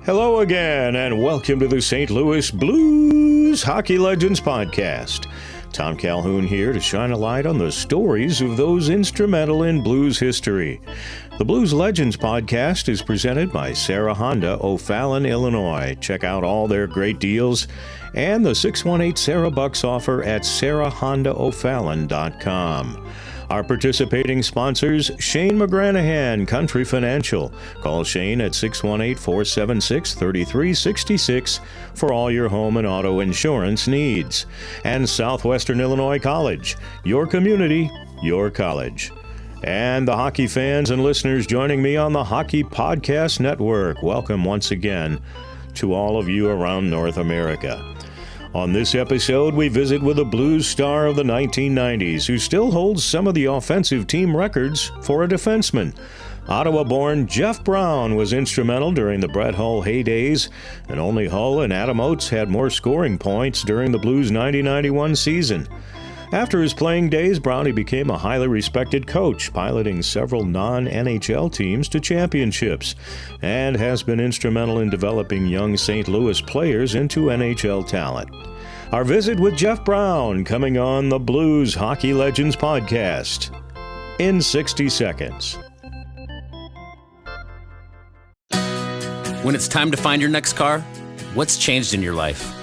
Hello again, and welcome to the St. Louis Blues Hockey Legends Podcast. Tom Calhoun here to shine a light on the stories of those instrumental in blues history. The Blues Legends Podcast is presented by Sarah Honda, O'Fallon, Illinois. Check out all their great deals and the 618 Sarah Bucks offer at sarahhondaofallon.com. Our participating sponsors, Shane McGranahan, Country Financial. Call Shane at 618-476-3366 for all your home and auto insurance needs. And Southwestern Illinois College, your community, your college. And the hockey fans and listeners joining me on the Hockey Podcast Network, welcome once again to all of you around North America. On this episode, we visit with a blues star of the 1990s who still holds some of the offensive team records for a defenseman. Ottawa-born Jeff Brown was instrumental during the Brett Hull heydays, and only Hull and Oates had more scoring points during the Blues' 90-91 season. After his playing days, Brownie became a highly respected coach, piloting several non-NHL teams to championships, and has been instrumental in developing young St. Louis players into NHL talent. Our visit with Jeff Brown coming on the Blues Hockey Legends Podcast in 60 seconds. When it's time to find your next car, what's changed in your life?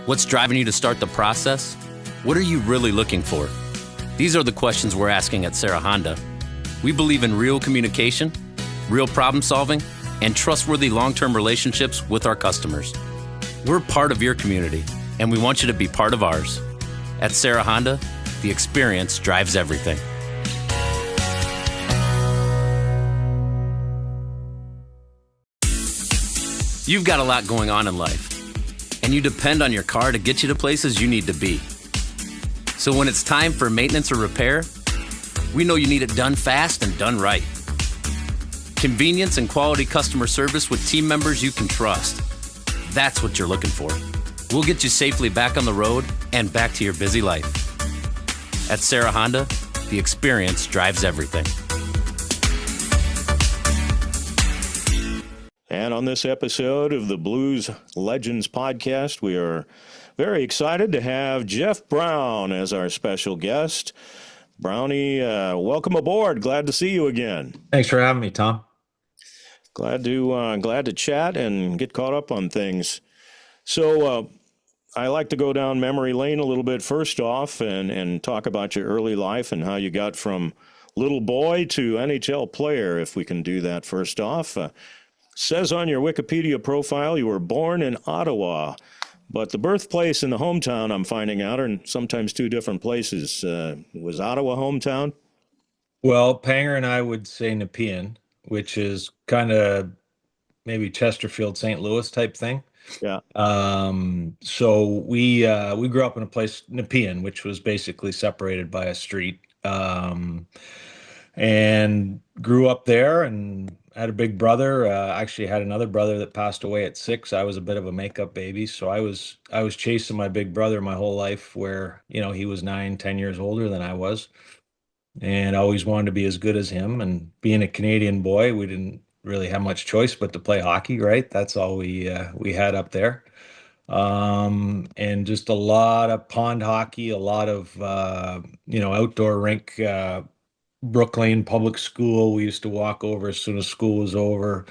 What's driving you to start the process? What are you really looking for? These are the questions we're asking at Sarah Honda. We believe in real communication, real problem solving, and trustworthy long-term relationships with our customers. We're part of your community, and we want you to be part of ours. At Sarah Honda, the experience drives everything. You've got a lot going on in life, and you depend on your car to get you to places you need to be. So when it's time for maintenance or repair, we know you need it done fast and done right. Convenience and quality customer service with team members you can trust. That's what you're looking for. We'll get you safely back on the road and back to your busy life. At Sarah Honda, the experience drives everything. And on this episode of the Blues Legends Podcast, we are very excited to have Jeff Brown as our special guest. Brownie, welcome aboard. Glad to see you again. Thanks for having me, Tom. Glad to chat and get caught up on things. So I like to go down memory lane a little bit first off and talk about your early life and how you got from little boy to NHL player, if we can do that first off. Says on your Wikipedia profile you were born in Ottawa, but the birthplace and the hometown, I'm finding out, are sometimes two different places. Was Ottawa hometown? Well, Panger and I would say Nepean, which is kind of maybe Chesterfield, St. Louis type thing. Yeah. So we grew up in a place, Nepean, which was basically separated by a street, and grew up there and had a big brother. Actually had another brother that passed away at 6. I was a bit of a makeup baby. So I was chasing my big brother my whole life, where, he was 9-10 years older than I was. And I always wanted to be as good as him. And being a Canadian boy, we didn't really have much choice but to play hockey, right? That's all we had up there. And just a lot of pond hockey, a lot of, outdoor rink, Brooklyn Public School. We used to walk over as soon as school was over.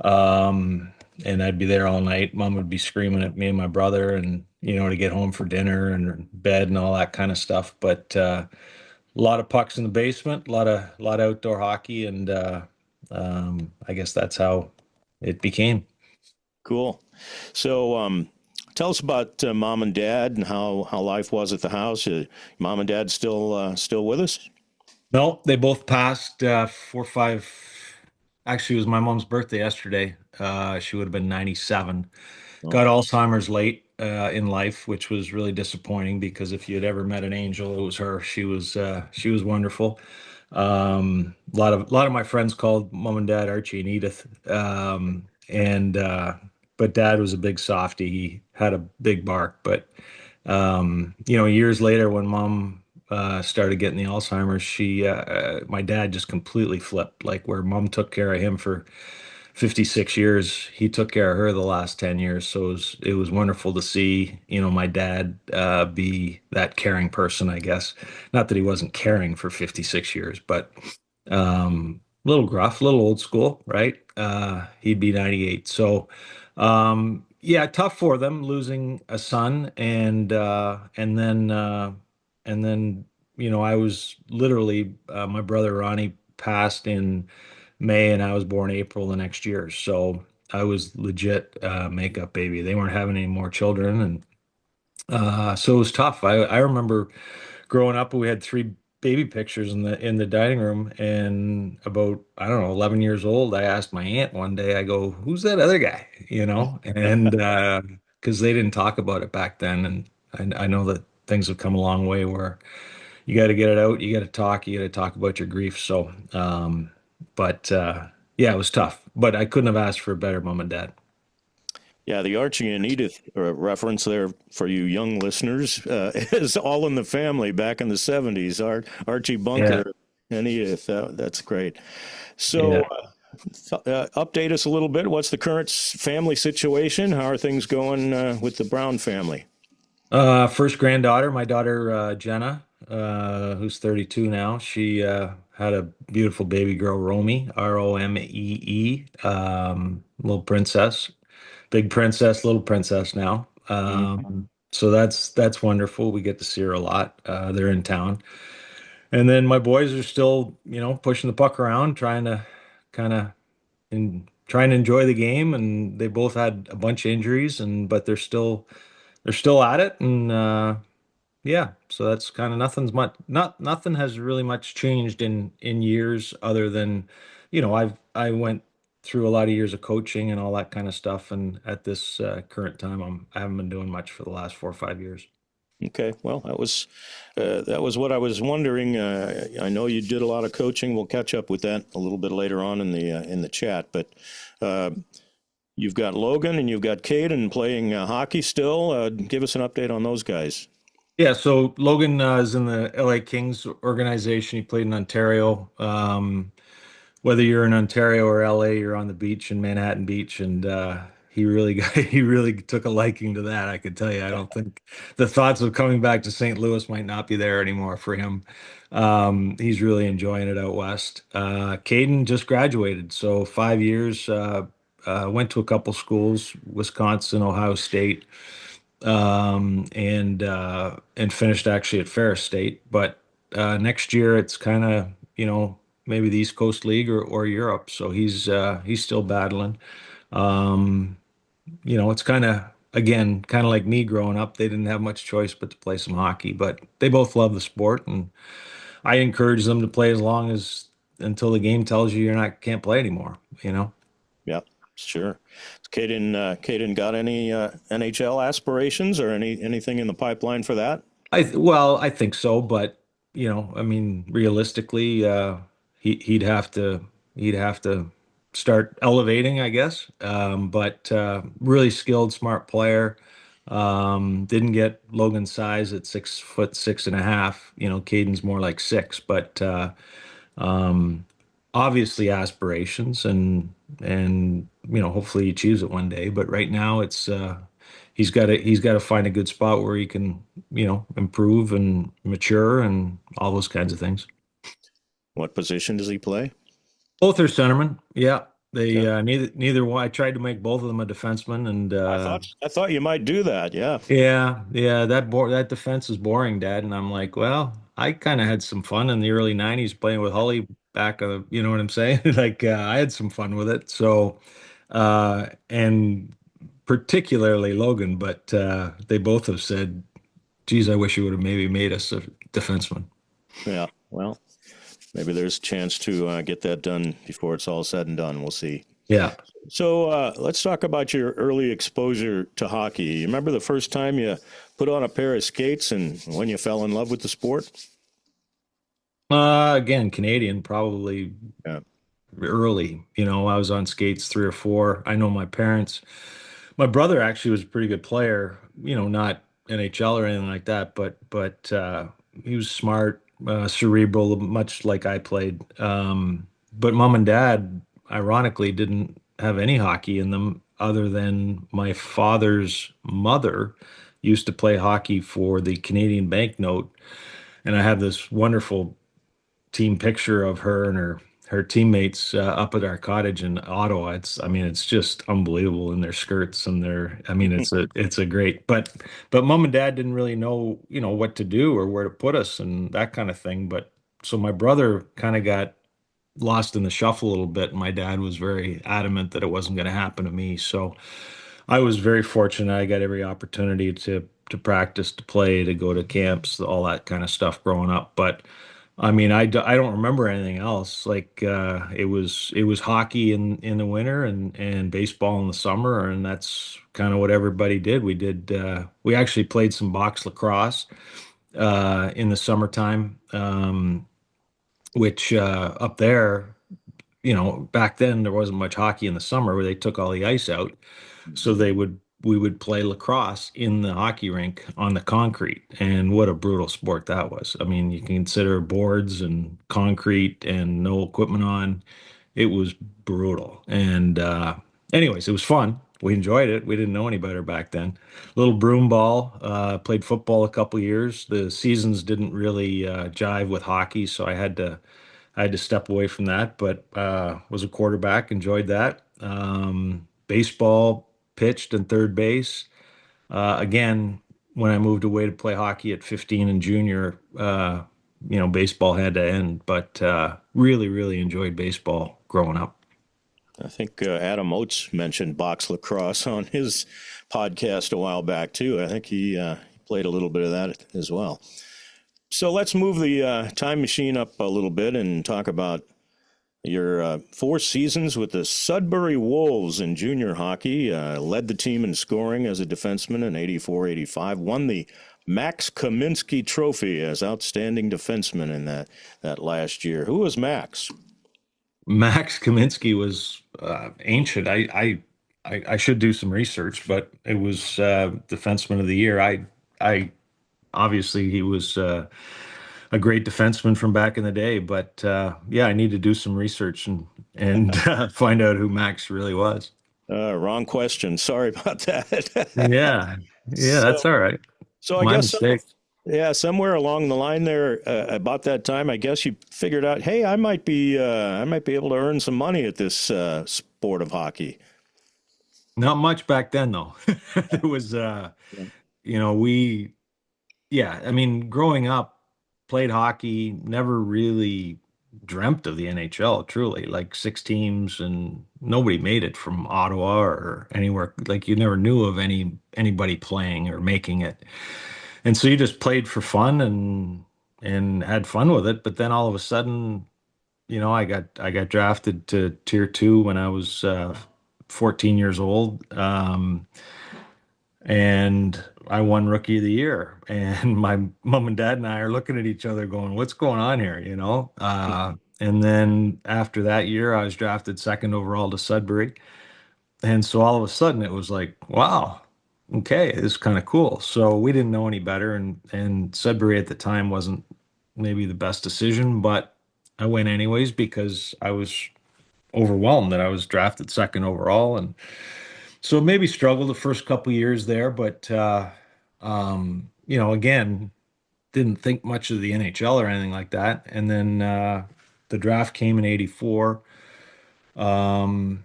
And I'd be there all night. Mom would be screaming at me and my brother, and, to get home for dinner and bed and all that kind of stuff. But a lot of pucks in the basement, a lot of outdoor hockey. And I guess that's how it became. Cool. So tell us about mom and dad and how life was at the house. Mom and dad still with us? No, they both passed 4 or 5. Actually, it was my mom's birthday yesterday. She would have been 97. Got Alzheimer's late in life, which was really disappointing, because if you had ever met an angel, it was her. She was wonderful. A lot of my friends called mom and dad Archie and Edith. But dad was a big softie. He had a big bark. But years later, when mom started getting the Alzheimer's, my dad just completely flipped. Like, where mom took care of him for 56 years. He took care of her the last 10 years. So it was wonderful to see, my dad be that caring person, I guess. Not that he wasn't caring for 56 years, but a little gruff, a little old school, right? He'd be 98. So yeah, tough for them losing a son and then I was literally my brother Ronnie passed in May and I was born April the next year. So I was legit makeup baby. They weren't having any more children and so it was tough. I remember growing up, we had three baby pictures in the dining room, and about I don't know 11 years old, I asked my aunt one day. I go, "Who's that other guy?" And because they didn't talk about it back then, and I know that things have come a long way where you got to get it out, you got to talk about your grief. So, but yeah, it was tough, but I couldn't have asked for a better mom and dad. Yeah, the Archie and Edith reference there for you young listeners is All in the Family back in the 70s. Archie Yeah, Bunker and Edith. That's great. So, yeah. update us a little bit. What's the current family situation? How are things going with the Brown family? First granddaughter, my daughter Jenna, who's 32 now. She had a beautiful baby girl, Romy, Romee, little princess, big princess, little princess now. Mhm. So that's wonderful. We get to see her a lot. They're in town, and then my boys are still, pushing the puck around, trying to kind of trying to enjoy the game. And they both had a bunch of injuries, and but they're still at it, and yeah, so that's kind of nothing has really much changed in years other than, I went through a lot of years of coaching and all that kind of stuff, and at this current time, I haven't been doing much for the last 4 or 5 years. Okay, well, that was what I was wondering. I know you did a lot of coaching. We'll catch up with that a little bit later on in the chat. But uh, you've got Logan and you've got Caden playing hockey still. Give us an update on those guys. Yeah, so Logan is in the LA Kings organization. He played in Ontario. Whether you're in Ontario or LA, you're on the beach in Manhattan Beach, and he really he really took a liking to that. I could tell you. I don't think the thoughts of coming back to St. Louis might not be there anymore for him. He's really enjoying it out west. Caden just graduated, so 5 years. Went to a couple schools, Wisconsin, Ohio State, and finished actually at Ferris State. But next year it's kind of maybe the East Coast League or Europe. So he's still battling. Um, it's kind of again kind of like me growing up. They didn't have much choice but to play some hockey, but they both love the sport, and I encourage them to play as long as until the game tells you you're not can't play anymore. Yeah, sure. Caden got any NHL aspirations or anything in the pipeline for that? Well, I think so, but I mean, realistically, he'd have to start elevating, I guess. But really skilled, smart player. Didn't get Logan's size at 6 foot 6.5. Caden's more like 6, but um, obviously aspirations and hopefully he achieves it one day. But right now it's he's got to find a good spot where he can improve and mature and all those kinds of things. What position does he play? Both are centermen. Yeah, Okay. they neither one. I tried to make both of them a defenseman, and I thought you might do that. Yeah. yeah, that defense is boring, Dad. And I'm like, well, I kind of had some fun in the early '90s playing with Hully back. You know what I'm saying? Like I had some fun with it. So, and particularly Logan, but they both have said, "Geez, I wish you would have maybe made us a defenseman." Yeah. Well, maybe there's a chance to get that done before it's all said and done. We'll see. Yeah. So let's talk about your early exposure to hockey. You remember the first time you put on a pair of skates and when you fell in love with the sport? Again, Canadian, probably Yeah. early. I was on skates 3 or 4. I know my parents. My brother actually was a pretty good player. Not NHL or anything like that, but he was smart, cerebral, much like I played. But mom and dad, ironically, didn't have any hockey in them other than my father's mother used to play hockey for the Canadian Banknote, and I have this wonderful team picture of her and her teammates up at our cottage in Ottawa. I mean, it's just unbelievable in their skirts and I mean, it's a great, but mom and dad didn't really know, what to do or where to put us and that kind of thing. But so my brother kind of got lost in the shuffle a little bit. And my dad was very adamant that it wasn't going to happen to me. So I was very fortunate. I got every opportunity to practice, to play, to go to camps, all that kind of stuff growing up. But I mean, I don't remember anything else. Like it was hockey in the winter and baseball in the summer, and that's kind of what everybody did. We actually played some box lacrosse in the summertime, which up there, back then there wasn't much hockey in the summer where they took all the ice out. So we would play lacrosse in the hockey rink on the concrete. And what a brutal sport that was. I mean, you can consider boards and concrete and no equipment on. It was brutal. And anyways, it was fun. We enjoyed it. We didn't know any better back then. Little broom ball, played football a couple years. The seasons didn't really jive with hockey, so I had to step away from that, but was a quarterback, enjoyed that. Baseball, pitched in third base. Again, when I moved away to play hockey at 15 and junior, baseball had to end, but really, really enjoyed baseball growing up. I think Adam Oates mentioned box lacrosse on his podcast a while back too. I think he played a little bit of that as well. So let's move the time machine up a little bit and talk about your 4 seasons with the Sudbury Wolves in junior hockey. Led the team in scoring as a defenseman in 84-85. Won the Max Kaminsky Trophy as outstanding defenseman in that last year. Who was Max? Max Kaminsky was ancient. I should do some research, but it was defenseman of the year. I obviously he was a great defenseman from back in the day, but yeah, I need to do some research and find out who Max really was. Wrong question. Sorry about that. Yeah, yeah, so, that's all right. so I My guess mistake. yeah, somewhere along the line there, about that time, I guess you figured out, hey, I might be able to earn some money at this sport of hockey. Not much back then, though. There was, Yeah. we, yeah, I mean, growing up, played hockey, never really dreamt of the NHL, truly. Like 6 teams, and nobody made it from Ottawa or anywhere. Like you never knew of anybody playing or making it. And so you just played for fun and had fun with it. But then all of a sudden, I got drafted to tier two when I was 14 years old. And I won Rookie of the Year. And my mom and dad and I are looking at each other going, what's going on here? And then after that year, I was drafted second overall to Sudbury. And so all of a sudden it was like, wow, okay, this is kind of cool. So we didn't know any better. And Sudbury at the time wasn't maybe the best decision, but I went anyways because I was overwhelmed that I was drafted second overall. And so maybe struggled the first couple years there, but again, didn't think much of the NHL or anything like that. And then the draft came in '84. Um,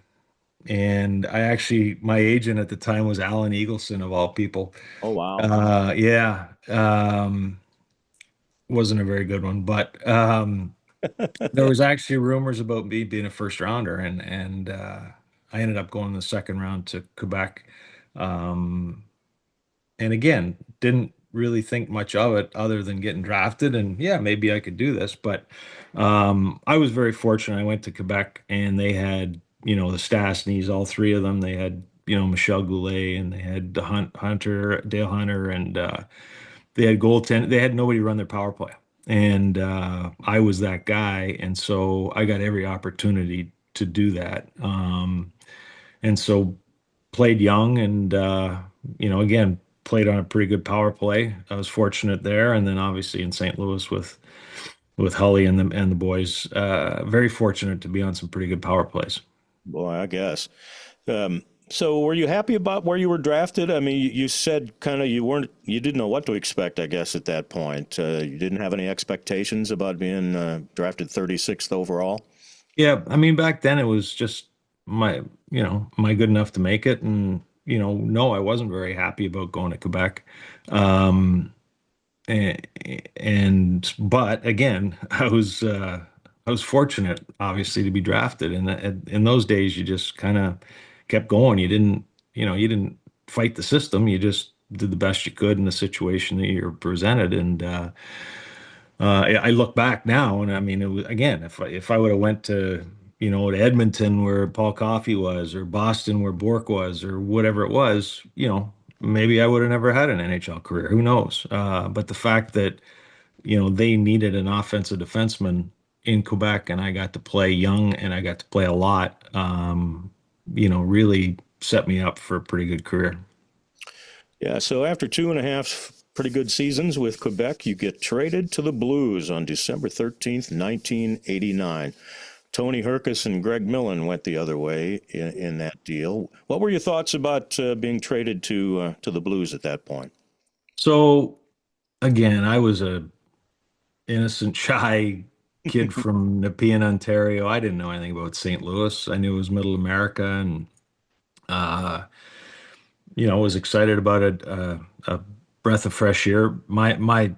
and my agent at the time was Alan Eagleson of all people. Oh, wow. Yeah, wasn't a very good one, but there was actually rumors about me being a first rounder, and I ended up going in the second round to Quebec. Um, and again, didn't really think much of it other than getting drafted, and yeah, maybe I could do this. But I was very fortunate. I went to Quebec, and they had the Stastnys, all three of them. They had Michel Goulet, and they had the Hunter, Dale Hunter, and they had goaltend. They had nobody run their power play, and I was that guy, and so I got every opportunity to do that. And so played young, and again, played on a pretty good power play. I was fortunate there, and then obviously in St. Louis with Hully and the boys, very fortunate to be on some pretty good power plays. Boy, I guess. So were you happy about where you were drafted? I mean, you said kind of you didn't know what to expect, I guess, at that point. You didn't have any expectations about being drafted 36th overall. Yeah, I mean, back then it was just my, am I good enough to make it? And, no, I wasn't very happy about going to Quebec. Um, but again, I was fortunate, obviously, to be drafted. And in those days, you just kind of kept going. You didn't fight the system. You just did the best you could in the situation that you're presented. And I look back now, and I mean, it was, again, if I would have went to to Edmonton where Paul Coffey was, or Boston where Bork was, or whatever it was, maybe I would have never had an NHL career. Who knows? But the fact that they needed an offensive defenseman in Quebec, and I got to play young, and I got to play a lot, really set me up for a pretty good career. Yeah, so after two and a half pretty good seasons with Quebec, you get traded to the Blues on December 13th, 1989. Tony Herkus and Greg Millen went the other way in that deal. What were your thoughts about being traded to the Blues at that point? So again, I was a innocent, shy kid from Nepean, Ontario. I didn't know anything about St. Louis. I knew it was Middle America, and uh, was excited about a breath of fresh air. My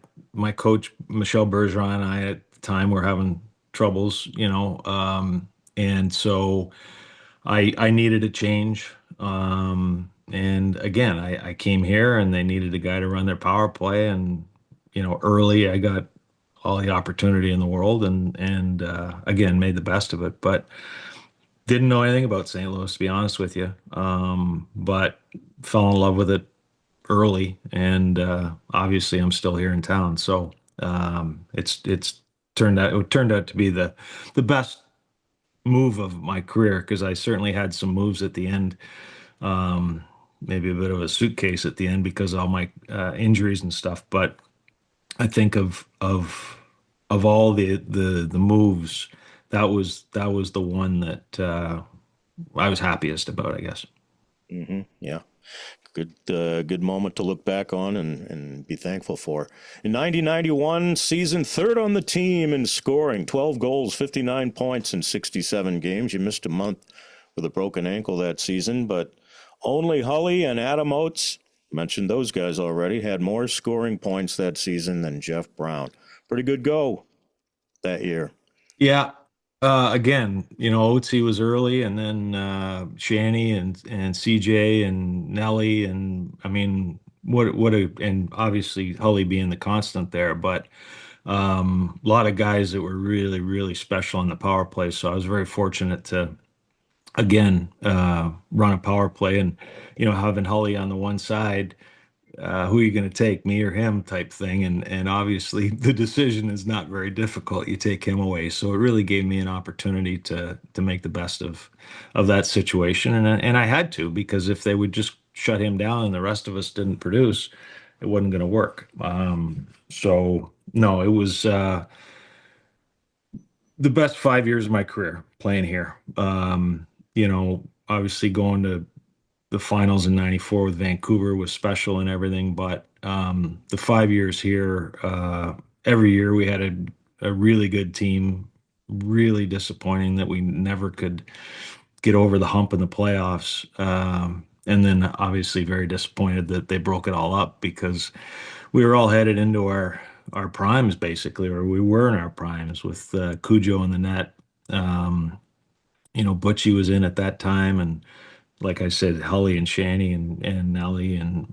coach Michel Bergeron and I at the time were having troubles, and so I needed a change. And again, I came here and they needed a guy to run their power play, and early I got all the opportunity in the world, and again made the best of it. But didn't know anything about St. Louis, to be honest with you. But fell in love with it early, and obviously I'm still here in town. So it's turned out to be the best move of my career, because I certainly had some moves at the end. Maybe a bit of a suitcase at the end because of all my injuries and stuff. But I think of all the moves, that was the one that I was happiest about, I guess. Yeah. Good moment to look back on and be thankful for. In 1991 season, third on the team in scoring, 12 goals, 59 points in 67 games. You missed a month with a broken ankle that season, but only Hully and Adam Oates, mentioned those guys already, had more scoring points that season than Jeff Brown. Pretty good go that year. Yeah. Again, Otzi was early, and then Shanny and CJ and Nelly, and I mean, and obviously Hully being the constant there, but a lot of guys that were really, really special on the power play. So I was very fortunate to again run a power play, and having Hully on the one side, who are you going to take, me or him, type thing. And obviously the decision is not very difficult. You take him away. So it really gave me an opportunity to make the best of that situation. And I had to, because if they would just shut him down and the rest of us didn't produce, it wasn't going to work. So no, it was the best 5 years of my career playing here. Obviously going to the finals in '94 with Vancouver was special and everything, but the 5 years here, every year we had a really good team. Really disappointing that we never could get over the hump in the playoffs. And then obviously very disappointed that they broke it all up, because we were all headed into our primes, basically, or we were in our primes with Cujo in the net. Butchie was in at that time, and like I said, Hully and Shanny and Nelly and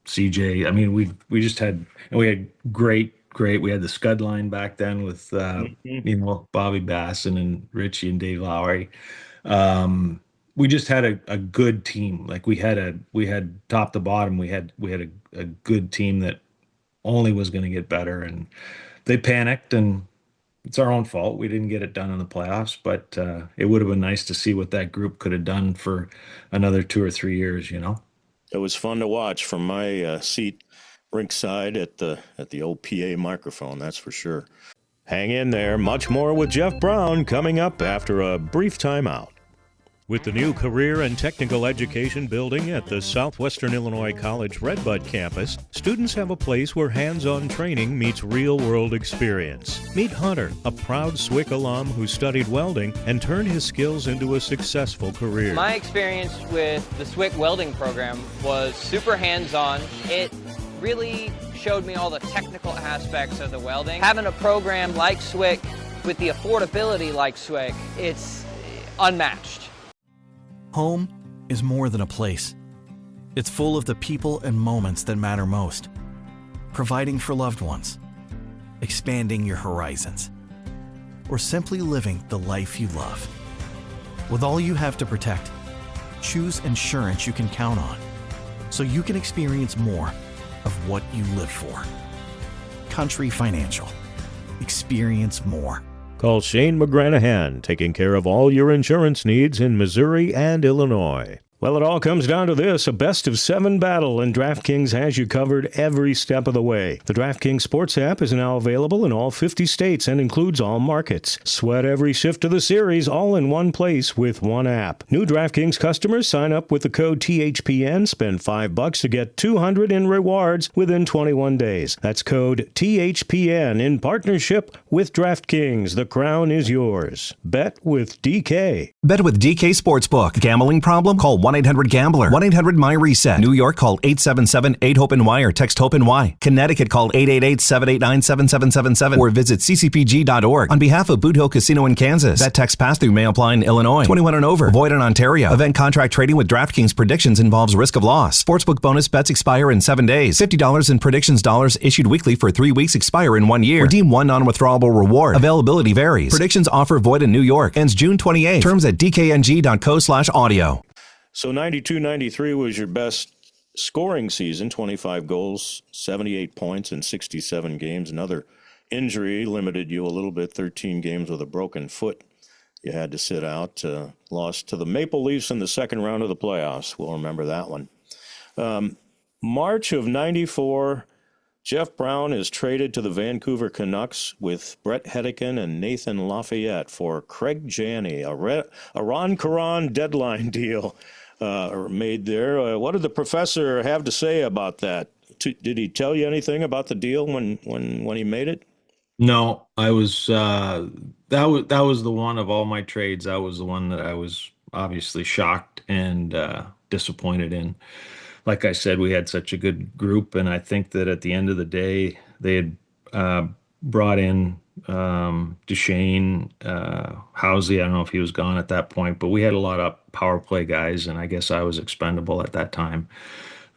CJ. I mean, we just had, and we had great. We had the Scud line back then with Mhm. Bobby Basson and Richie and Dave Lowry. We just had a good team. Like we had top to bottom. We had a good team that only was going to get better, and they panicked, and it's our own fault. We didn't get it done in the playoffs, but it would have been nice to see what that group could have done for another 2 or 3 years. It was fun to watch from my seat rinkside at the old PA microphone, that's for sure. Hang in there. Much more with Jeff Brown coming up after a brief timeout. With the new Career and Technical Education building at the Southwestern Illinois College Redbud campus, students have a place where hands-on training meets real-world experience. Meet Hunter, a proud SWIC alum who studied welding and turned his skills into a successful career. My experience with the SWIC welding program was super hands-on. It really showed me all the technical aspects of the welding. Having a program like SWIC with the affordability like SWIC, it's unmatched. Home is more than a place. It's full of the people and moments that matter most. Providing for loved ones, expanding your horizons, or simply living the life you love. With all you have to protect, choose insurance you can count on, so you can experience more of what you live for. Country Financial. Experience more. Call Shane McGranahan, taking care of all your insurance needs in Missouri and Illinois. Well, it all comes down to this, a best-of-7 battle, and DraftKings has you covered every step of the way. The DraftKings Sports app is now available in all 50 states and includes all markets. Sweat every shift of the series all in one place with one app. New DraftKings customers sign up with the code THPN, spend $5 to get $200 in rewards within 21 days. That's code THPN in partnership with DraftKings. The crown is yours. Bet with DK. Bet with DK Sportsbook. Gambling problem? Call 1-800-GAMBLER. 1-800-MY-RESET. New York, call 877-8-HOPE-NY or text HOPE-NY. Connecticut, call 888-789-7777 or visit ccpg.org. On behalf of Boot Hill Casino in Kansas, bet text pass-through may apply in Illinois. 21 and over. Void in Ontario. Event contract trading with DraftKings predictions involves risk of loss. Sportsbook bonus bets expire in 7 days. $50 in predictions dollars issued weekly for 3 weeks expire in 1 year. Redeem one non-withdrawable reward. Availability varies. Predictions offer void in New York. Ends June 28. Terms at dkng.co/audio. So 92-93 was your best scoring season, 25 goals, 78 points in 67 games. Another injury limited you a little bit, 13 games with a broken foot. You had to sit out, lost to the Maple Leafs in the second round of the playoffs. We'll remember that one. March of 94, Jeff Brown is traded to the Vancouver Canucks with Brett Hedican and Nathan Lafayette for Craig Janney, a Ron Caron deadline deal made there. What did the professor have to say about that? Did he tell you anything about the deal when he made it? No, I was that was the one of all my trades. That was the one that I was obviously shocked and disappointed in. Like I said, we had such a good group, and I think that at the end of the day, they had brought in Duchesne, Housley. I don't know if he was gone at that point, but we had a lot of power play guys, and I guess I was expendable at that time.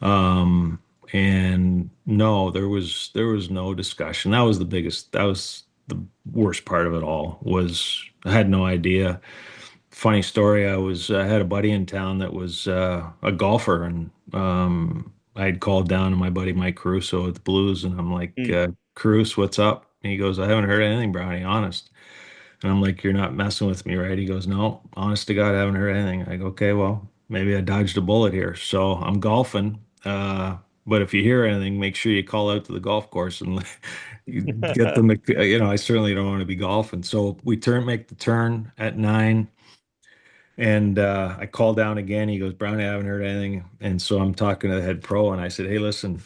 And no, there was no discussion. That was the worst part of it all. Was I had no idea. Funny story. I had a buddy in town that was a golfer, and I had called down to my buddy Mike Caruso at the Blues, and I'm like, Cruz, what's up? And he goes, I haven't heard anything, Brownie, honest. And I'm like, you're not messing with me, right? He goes, no, honest to God, I haven't heard anything. I go, okay, well, maybe I dodged a bullet here. So I'm golfing. But if you hear anything, make sure you call out to the golf course and you get them to, I certainly don't want to be golfing. So we make the turn at 9. And I called down again. He goes, Brownie, I haven't heard anything. And so I'm talking to the head pro, and I said, hey, listen,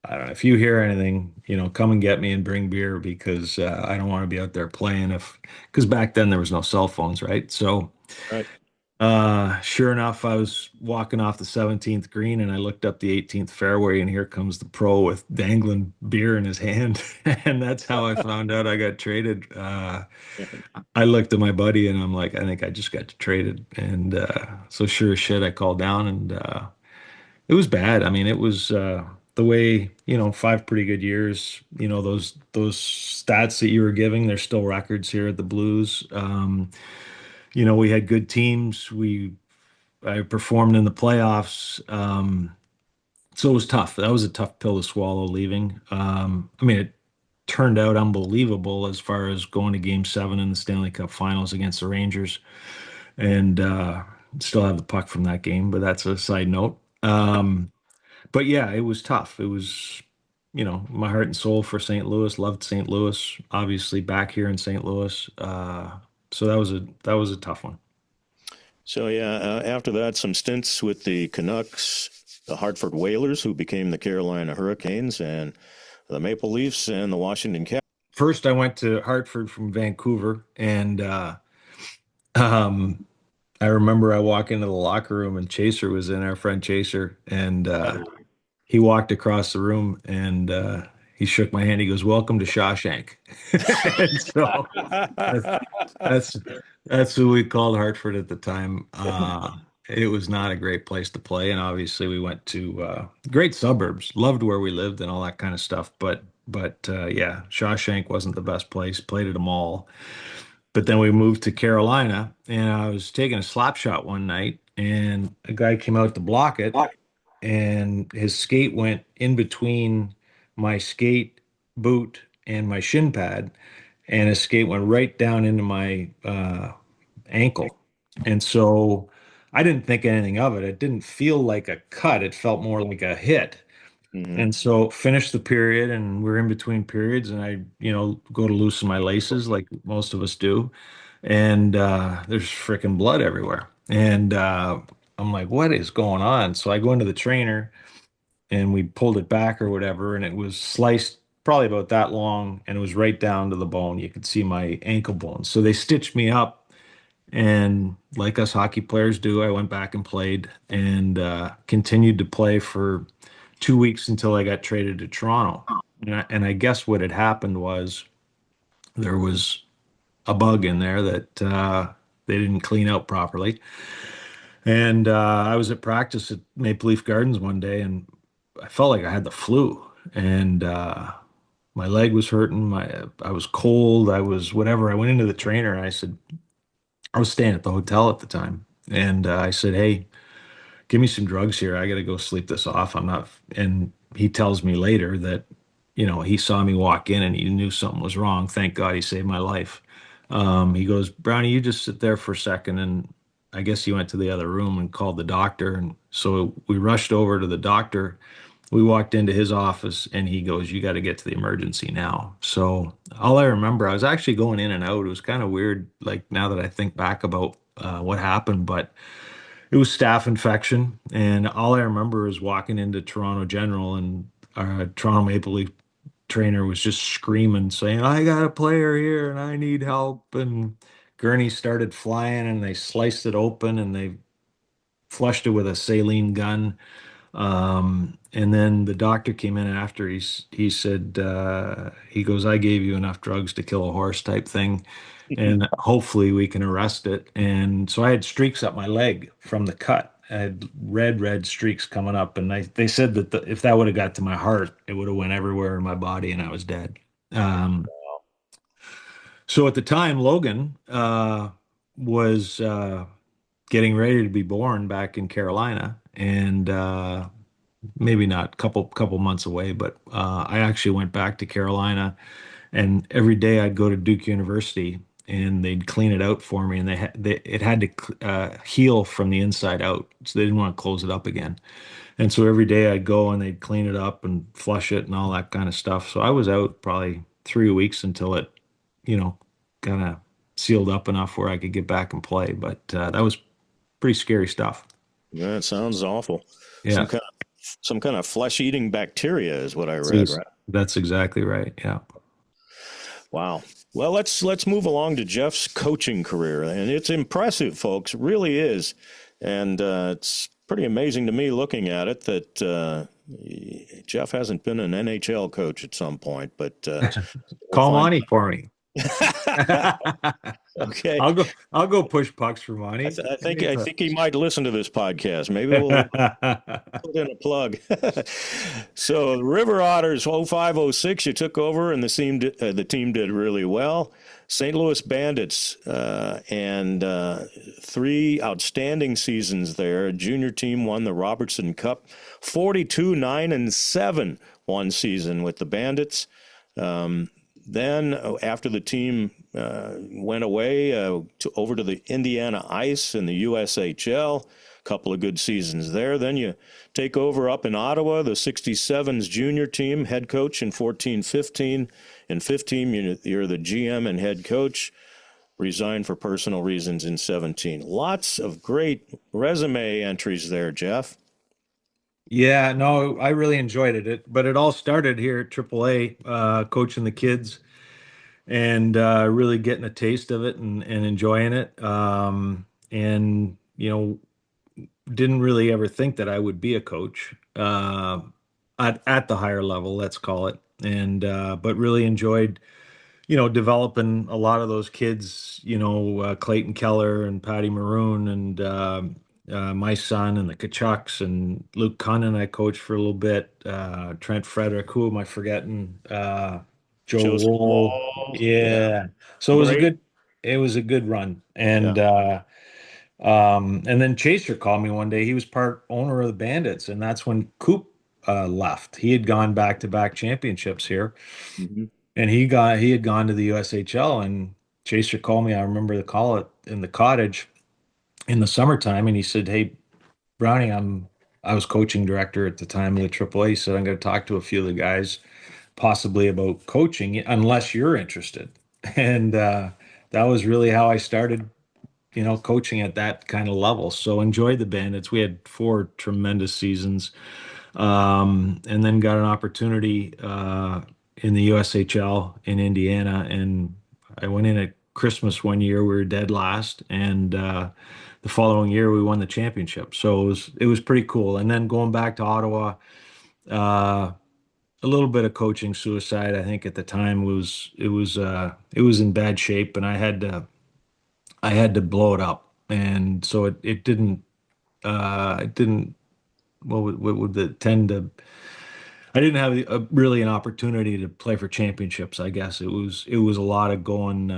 I don't know if you hear anything, come and get me and bring beer, because I don't want to be out there playing because back then there was no cell phones, right? So Right. Sure enough, I was walking off the 17th green, and I looked up the 18th fairway, and here comes the pro with dangling beer in his hand. And that's how I found out I got traded. I looked at my buddy, and I'm like, I think I just got traded. And so sure as shit, I called down, and it was bad. I mean, it was the way, 5 pretty good years, those stats that you were giving, they're still records here at the Blues. We had good teams. I performed in the playoffs. So it was tough. That was a tough pill to swallow leaving. It turned out unbelievable as far as going to Game 7 in the Stanley Cup Finals against the Rangers, and still have the puck from that game, but that's a side note. But yeah, it was tough. It was my heart and soul for St. Louis, loved St. Louis, obviously back here in St. Louis. So that was a tough one. So yeah, after that, some stints with the Canucks, the Hartford Whalers, who became the Carolina Hurricanes, and the Maple Leafs and the Washington Capitals. First, I went to Hartford from Vancouver, and um, I remember I walk into the locker room and Chaser was in, our friend Chaser, and he walked across the room and he shook my hand. He goes, "Welcome to Shawshank." And so that's that's who we called Hartford at the time. It was not a great place to play, and obviously we went to great suburbs. Loved where we lived and all that kind of stuff. But yeah, Shawshank wasn't the best place. Played at a mall. But then we moved to Carolina, and I was taking a slap shot one night, and a guy came out to block it, and his skate went in between my skate boot and my shin pad, and his skate went right down into my ankle. And so I didn't think anything of it. It didn't feel like a cut, it felt more like a hit. Mhm. And so finished the period, and we're in between periods, and I, go to loosen my laces like most of us do, and there's freaking blood everywhere. And I'm like, what is going on? So I go into the trainer, and we pulled it back or whatever, and it was sliced probably about that long, and it was right down to the bone. You could see my ankle bone. So they stitched me up, and like us hockey players do, I went back and played, and continued to play for 2 weeks until I got traded to Toronto. And I guess what had happened was there was a bug in there that they didn't clean out properly. And I was at practice at Maple Leaf Gardens one day, and I felt like I had the flu, and my leg was hurting. I was cold. I was whatever. I went into the trainer and I said, I was staying at the hotel at the time, and I said, "Hey, give me some drugs here. I got to go sleep this off. I'm not." And he tells me later that, he saw me walk in and he knew something was wrong. Thank God he saved my life. He goes, "Brownie, you just sit there for a second." And I guess he went to the other room and called the doctor. And so we rushed over to the doctor. We walked into his office and he goes, "You got to get to the emergency now." So all I remember, I was actually going in and out. It was kind of weird, like now that I think back about what happened, but it was staph infection, and all I remember is walking into Toronto General, and our Toronto Maple Leaf trainer was just screaming, saying, "I got a player here, and I need help." And gurneys started flying, and they sliced it open, and they flushed it with a saline gun. And then the doctor came in after. He said, he goes, "I gave you enough drugs to kill a horse," type thing, and hopefully we can arrest it. And so I had streaks up my leg from the cut. I had red streaks coming up, and they said that if that would have got to my heart, it would have went everywhere in my body, and I was dead. So at the time, Logan was getting ready to be born back in Carolina, and maybe not couple months away, but I actually went back to Carolina, and every day I'd go to Duke University and they'd clean it out for me, and it had to heal from the inside out, so they didn't want to close it up again. And so every day I'd go and they'd clean it up and flush it and all that kind of stuff. So I was out probably 3 weeks until it, kind of sealed up enough where I could get back and play. But that was pretty scary stuff. Yeah, it sounds awful. Yeah. Some kind of flesh-eating bacteria is what I read, right? That's exactly right. Yeah. Wow. Well, let's move along to Jeff's coaching career, and it's impressive, folks. It really is, and it's pretty amazing to me looking at it that Jeff hasn't been an NHL coach at some point, but Call Monty for me. Okay. I'll go push pucks for Monty. I think he might listen to this podcast. Maybe we'll put in a plug. So the River Otters 05-06, you took over, and the team did really well. St. Louis Bandits and 3 outstanding seasons there. Junior team won the Robertson Cup, 42-9-7 one season with the Bandits. Then after the team went away over to the Indiana Ice in the USHL, couple of good seasons there. Then you take over up in Ottawa, the 67s junior team, head coach in 14-15. In 15, you're the GM and head coach. Resigned for personal reasons in 17. Lots of great resume entries there, Jeff. Yeah, no, I really enjoyed it. But it all started here at AAA, coaching the kids and really getting a taste of it and enjoying it. And, didn't really ever think that I would be a coach at the higher level, let's call it. And but really enjoyed, developing a lot of those kids, Clayton Keller and Patty Maroon and my son and the Kachucks and Luke Cunnan I coached for a little bit. Trent Frederick, who am I forgetting? Joe Joseph Wool. Wall. Yeah. Yeah. So Great. it was a good run. Yeah. And then Chaser called me one day. He was part owner of the Bandits, and that's when Coop left. He had gone back-to-back championships here, Mm-hmm. and he had gone to the USHL. And Chaser called me. I remember the call in the cottage in the summertime, and he said, "Hey, Brownie, I was coaching director at the time of the AAA. He said I'm going to talk to a few of the guys, possibly about coaching, unless you're interested." And that was really how I started, coaching at that kind of level. So enjoyed the Bandits. We had 4 tremendous seasons, and then got an opportunity in the USHL in Indiana. And I went in at Christmas one year. We were dead last, and the following year we won the championship. So it was pretty cool. And then going back to Ottawa, a little bit of coaching suicide. I think at the time it was in bad shape, and I had to blow it up, and so it didn't what would the tend to I didn't have really an opportunity to play for championships. I guess it was a lot of going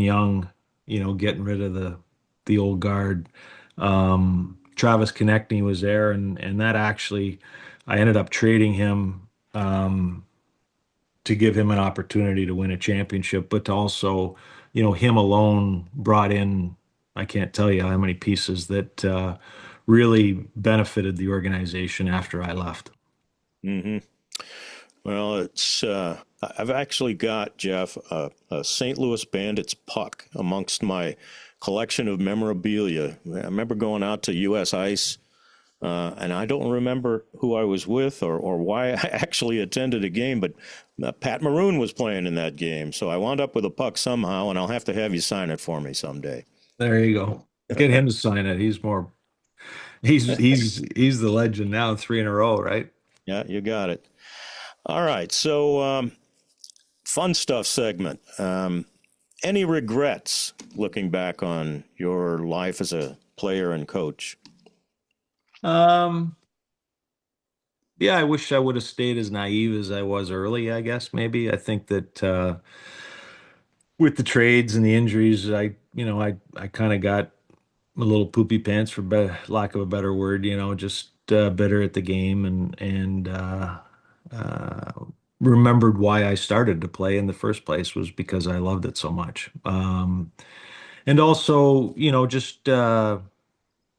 young, getting rid of the old guard. Travis Konechny was there, and that actually I ended up trading him to give him an opportunity to win a championship, but to also, him alone brought in, I can't tell you how many pieces that really benefited the organization after I left. Mm-hmm. Well, I've actually got, Jeff, a St. Louis Bandits puck amongst my collection of memorabilia. I remember going out to U.S. Ice, and I don't remember who I was with or why I actually attended a game, but Pat Maroon was playing in that game. So I wound up with a puck somehow, and I'll have to have you sign it for me someday. There you go. Get him to sign it. He's the legend now, 3 in a row, right? Yeah, you got it. All right. So, fun stuff segment. Any regrets looking back on your life as a player and coach? Yeah, I wish I would have stayed as naive as I was early, I guess, maybe. I think that with the trades and the injuries, I kind of got a little poopy pants, for lack of a better word, just bitter at the game and uh, remembered why I started to play in the first place was because I loved it so much. And also, just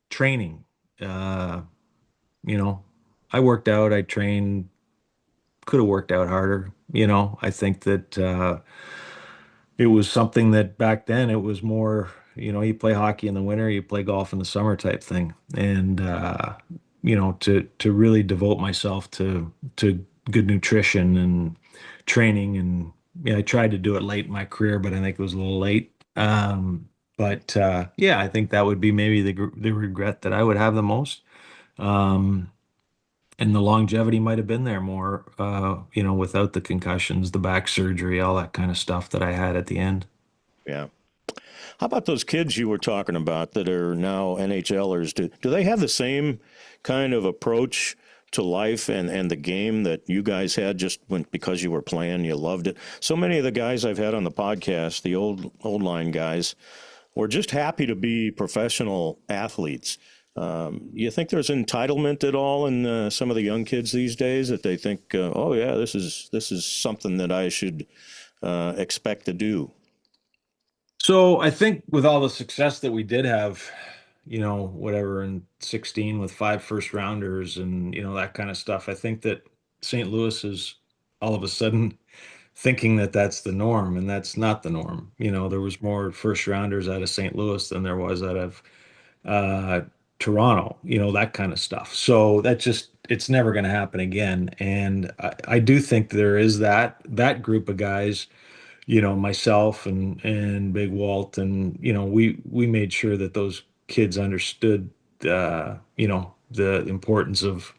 training. Uh, I worked out, I trained, could have worked out harder. I think that it was something that back then it was more, you play hockey in the winter, you play golf in the summer type thing. And to really devote myself to good nutrition and training. And I tried to do it late in my career, but I think it was a little late. But yeah, I think that would be maybe the regret that I would have the most. And the longevity might have been there more, without the concussions, the back surgery, all that kind of stuff that I had at the end. Yeah. How about those kids you were talking about that are now NHLers? Do they have the same kind of approach to life and the game that you guys had because you were playing, you loved it? So many of the guys I've had on the podcast, the old line guys, were just happy to be professional athletes. You think there's entitlement at all in some of the young kids these days that they think, oh yeah, this is something that I should expect to do? So I think with all the success that we did have, whatever in 16 with 5 first rounders and, that kind of stuff. I think that St. Louis is all of a sudden thinking that that's the norm, and that's not the norm. There was more first rounders out of St. Louis than there was out of uh, Toronto, that kind of stuff. So it's never going to happen again. And I do think there is that group of guys, myself and Big Walt, and we made sure that those kids understood, the importance of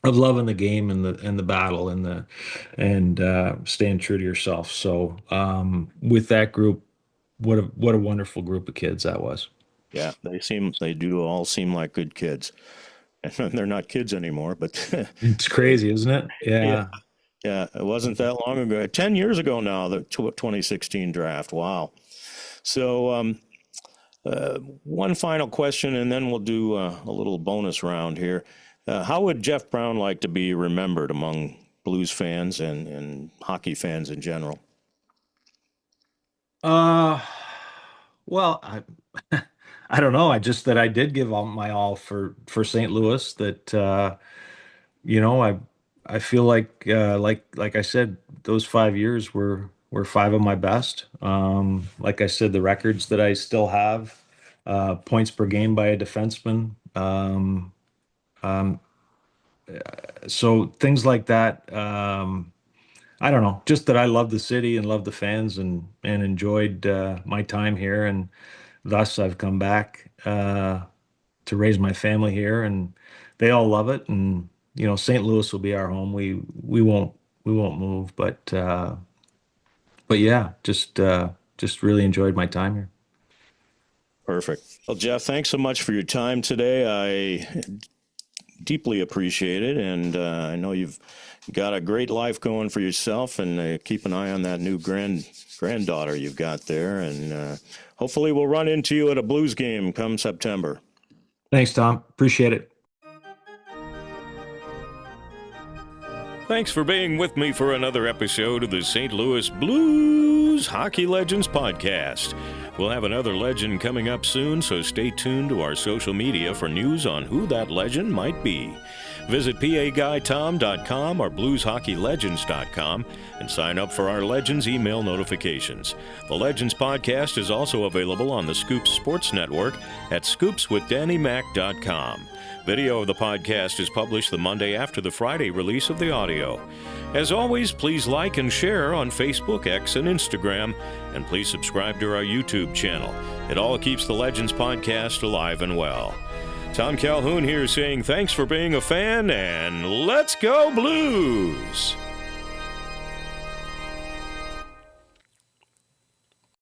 loving the game and the battle and staying true to yourself. So with that group, what a wonderful group of kids that was. Yeah, they do all seem like good kids. And they're not kids anymore, but It's crazy, isn't it? Yeah. yeah, it wasn't that long ago. 10 years ago now, the 2016 draft. Wow. So one final question, and then we'll do a little bonus round here. How would Jeff Brown like to be remembered among Blues fans and hockey fans in general? Well, I don't know. That I did give all my all for St. Louis. That I feel like I said, those 5 years were 5 of my best. Like I said, the records that I still have, points per game by a defenseman. Um, so things like that. I don't know, just that I love the city and love the fans and enjoyed my time here, and thus I've come back to raise my family here, and they all love it. And St. Louis will be our home. We won't move, but yeah, just really enjoyed my time here. Perfect. Well, Jeff, thanks so much for your time today. I deeply appreciate it, and I know you've got a great life going for yourself, and keep an eye on that new granddaughter you've got there, and hopefully we'll run into you at a Blues game come September. Thanks, Tom. Appreciate it. Thanks for being with me for another episode of the St. Louis Blues Hockey Legends Podcast. We'll have another legend coming up soon, so stay tuned to our social media for news on who that legend might be. Visit PAGuyTom.com or BluesHockeyLegends.com and sign up for our Legends email notifications. The Legends Podcast is also available on the Scoops Sports Network at scoopswithdannymac.com. Video of the podcast is published the Monday after the Friday release of the audio. As always, please like and share on Facebook, X, and Instagram, and please subscribe to our YouTube channel. It all keeps the Legends Podcast alive and well. Tom Calhoun here saying thanks for being a fan, and let's go Blues!